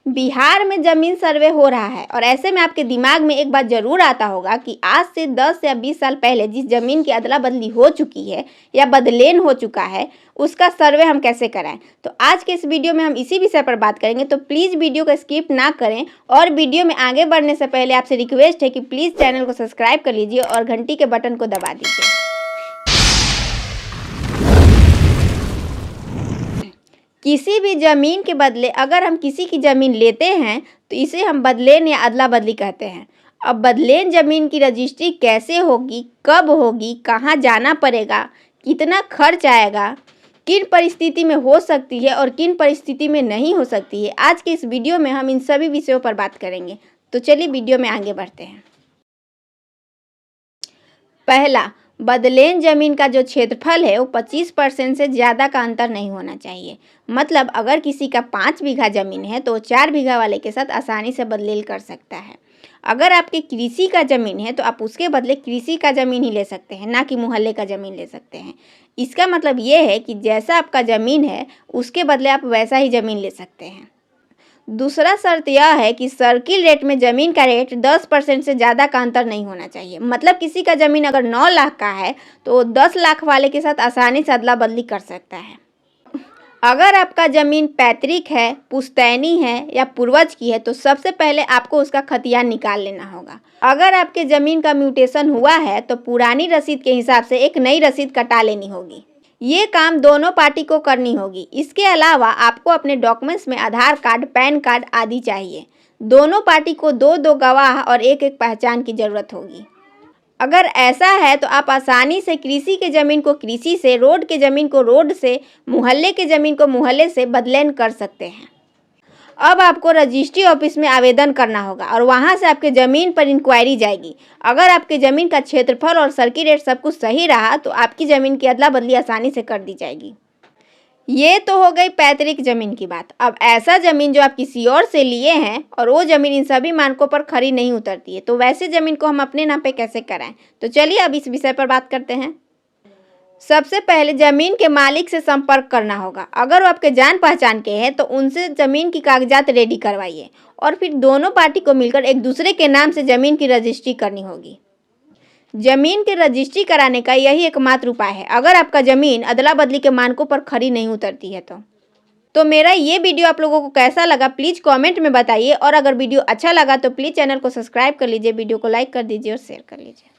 बिहार में ज़मीन सर्वे हो रहा है और ऐसे में आपके दिमाग में एक बात ज़रूर आता होगा कि आज से 10 या 20 साल पहले जिस ज़मीन की अदला बदली हो चुकी है या बदलेन हो चुका है उसका सर्वे हम कैसे कराएं। तो आज के इस वीडियो में हम इसी विषय पर बात करेंगे, तो प्लीज़ वीडियो को स्किप ना करें। और वीडियो में आगे बढ़ने से पहले आपसे रिक्वेस्ट है कि प्लीज़ चैनल को सब्सक्राइब कर लीजिए और घंटी के बटन को दबा दीजिए। किसी भी ज़मीन के बदले अगर हम किसी की ज़मीन लेते हैं तो इसे हम बदलेन या अदला बदली कहते हैं। अब बदलेन ज़मीन की रजिस्ट्री कैसे होगी, कब होगी, कहाँ जाना पड़ेगा, कितना खर्च आएगा, किन परिस्थिति में हो सकती है और किन परिस्थिति में नहीं हो सकती है, आज के इस वीडियो में हम इन सभी विषयों पर बात करेंगे। तो चलिए वीडियो में आगे बढ़ते हैं। पहला, बदलेन ज़मीन का जो क्षेत्रफल है वो 25% से ज़्यादा का अंतर नहीं होना चाहिए। मतलब अगर किसी का 5 बीघा ज़मीन है तो 4 बीघा वाले के साथ आसानी से बदलेल कर सकता है। अगर आपके कृषि का ज़मीन है तो आप उसके बदले कृषि का ज़मीन ही ले सकते हैं, ना कि मोहल्ले का ज़मीन ले सकते हैं। इसका मतलब ये है कि जैसा आपका ज़मीन है उसके बदले आप वैसा ही ज़मीन ले सकते हैं। दूसरा शर्त यह है कि सर्किल रेट में ज़मीन का रेट 10% से ज़्यादा का अंतर नहीं होना चाहिए। मतलब किसी का ज़मीन अगर 9 लाख का है तो 10 लाख वाले के साथ आसानी से अदला बदली कर सकता है। अगर आपका ज़मीन पैतृक है, पुश्तैनी है या पूर्वज की है तो सबसे पहले आपको उसका खतियान निकाल लेना होगा। अगर आपके ज़मीन का म्यूटेशन हुआ है तो पुरानी रसीद के हिसाब से एक नई रसीद कटा लेनी होगी। ये काम दोनों पार्टी को करनी होगी। इसके अलावा आपको अपने डॉक्यूमेंट्स में आधार कार्ड, पैन कार्ड आदि चाहिए। दोनों पार्टी को 2-2 गवाह और एक-एक पहचान की ज़रूरत होगी। अगर ऐसा है तो आप आसानी से कृषि के ज़मीन को कृषि से, रोड के ज़मीन को रोड से, मोहल्ले के ज़मीन को मोहल्ले से बदलेन कर सकते हैं। अब आपको रजिस्ट्री ऑफिस में आवेदन करना होगा और वहां से आपके ज़मीन पर इंक्वायरी जाएगी। अगर आपके ज़मीन का क्षेत्रफल और सर्किल रेट सब कुछ सही रहा तो आपकी ज़मीन की अदला बदली आसानी से कर दी जाएगी। ये तो हो गई पैतृक ज़मीन की बात। अब ऐसा ज़मीन जो आप किसी और से लिए हैं और वो ज़मीन इन सभी मानकों पर खरी नहीं उतरती है, तो वैसे ज़मीन को हम अपने नाम पे कैसे कराएं। तो चलिए अब इस विषय पर बात करते हैं। सबसे पहले ज़मीन के मालिक से संपर्क करना होगा। अगर वो आपके जान पहचान के हैं तो उनसे ज़मीन की कागजात रेडी करवाइए और फिर दोनों पार्टी को मिलकर एक दूसरे के नाम से ज़मीन की रजिस्ट्री करनी होगी। ज़मीन की रजिस्ट्री कराने का यही एकमात्र उपाय है अगर आपका ज़मीन अदला बदली के मानकों पर खरी नहीं उतरती है तो मेरा ये वीडियो आप लोगों को कैसा लगा प्लीज़ कमेंट में बताइए। और अगर वीडियो अच्छा लगा तो प्लीज़ चैनल को सब्सक्राइब कर लीजिए, वीडियो को लाइक कर दीजिए और शेयर कर लीजिए।